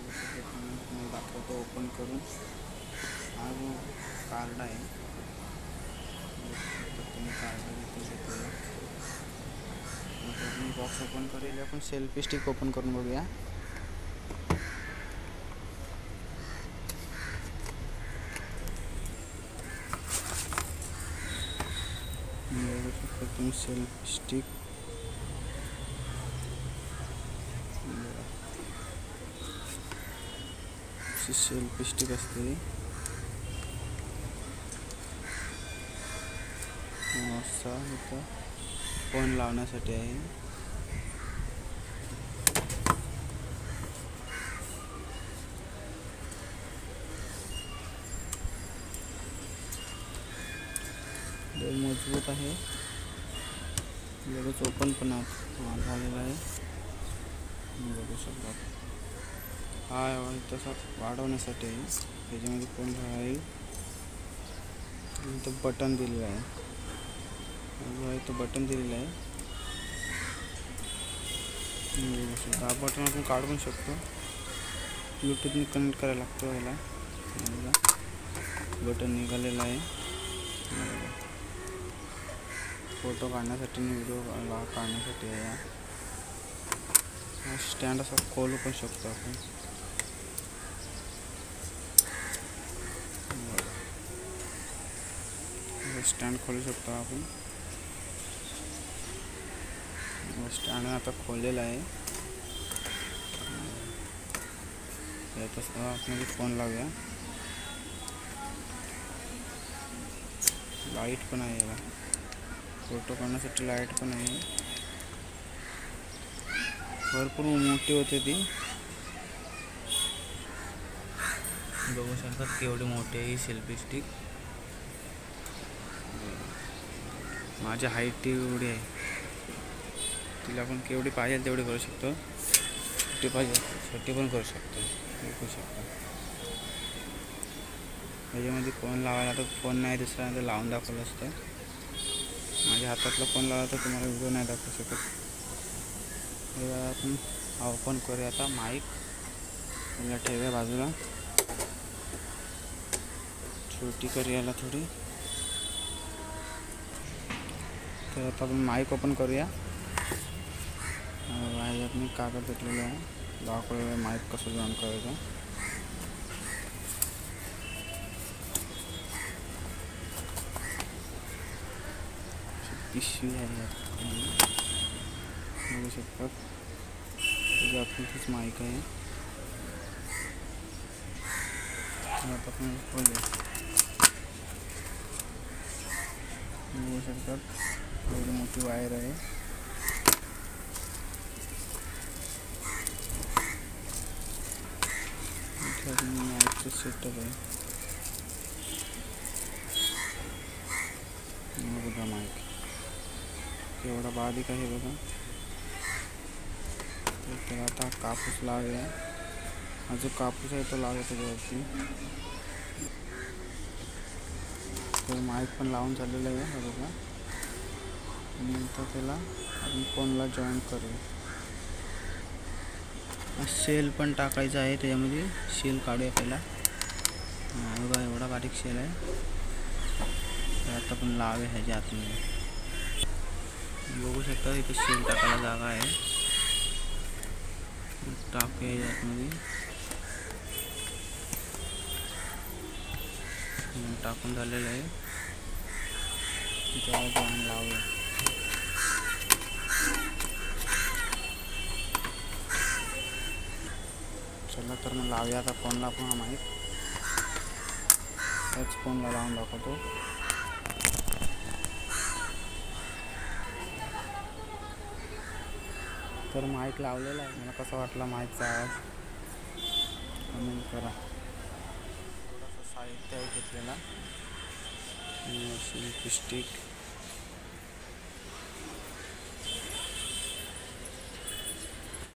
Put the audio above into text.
तुम्ही दाखवतो ओपन करून. हा जो कार्ड आहे तुम्ही कार्ड घेतलेला मी बॉक्स ओपन करेल. आपण सेल्फी स्टिक ओपन करून बघूया. बघू शकता तुम्ही सेल्फी स्टिक. सेल्फी स्टिक असते. इथं फोन लावण्यासाठी आहे. मजबूत आहे. लगेच ओपन पण झालेला आहे. बघू शकता. हा तसा वाढवण्यासाठी आहे. त्याच्यामध्ये फोन राहील. इथं बटन दिलेलं आहे. जो आहे तो बटन दिलेला आहे. हा बटन आपण काढू पण शकतो. ब्लूटूथने कनेक्ट करायला लागतो याला. बटन निघालेला आहे. फोटो काढण्यासाठी आणि व्हिडिओ काढण्यासाठी आहे. हा स्टँड असा खोलू पण शकतो आपण. स्टँड खोलू शकतो आपण. स्टँड आता खोललेला आहे. आपण फोन लावूया. लाईट पण आहे याला. फोटो काढण्यासाठी लाईट पण आहे. भरपूर मोठी होते ती. बघू शकतात केवढी मोठी आहे ही सेल्फी स्टिक. माझ्या हाईट एवढी आहे. तिला आपण केवढी पाहिजे तेवढी करू शकतो. छोटी पाहिजे छोटी पण करू शकतो. बघू शकतो. त्याच्यामध्ये फोन लावायला तर फोन नाही दुसरा तर लावून दाखवलं असतं. माझ्या हातातला फोन लावला तर तुम्हाला व्हिडिओ नाही दाखवू शकत. आपण ओपन करूया आता माईक. त्याला ठेवूया बाजूला. छोटी करूयाला थोडी. तर आता आपण माईक ओपन करूया. ह्याच्यात मी कागद घेतलेलं आहे. दाखवलेलं माईक कसं जॉईन करायचं. पिशवी आहे. बघू शकतात त्याच्या आतमध्येच माईक आहे. आता आपण खोलूया. बघू शकतात एवढी मोठी वायर आहे. माईकचं सेटअप आहे. बघा माईक एवढा बारीक आहे बघा. तर त्याला आता कापूस लावूया. हा जो कापूस आहे तो लावूया त्याच्यावरती. तर माईक पण लावून झालेलं आहे हा बघा. आणि नंतर त्याला आपण फोनला जॉईन करूया. शेल पण टाकायचा आहे त्याच्यामध्ये. शेल काढूया पहिला. बघा एवढा बारीक शेल आहे. तर आता आपण लावूया ह्याच्या आतमध्ये. बघू शकता इथे शेल टाकायला जागा आहे. टाकूया ह्याच्या आतमध्ये. टाकून झालेलं आहे. त्याला जॉईन लावूया. चला तर मग लावूया आता फोनला आपण हा माईक. त्याच फोनला लावून दाखवतो. तर माईक लावलेला आहे. मला कसा वाटला माईकचा आवाज कमेंट करा. थोडंसं साहित्य आहे घेतलेला. Selfie stick.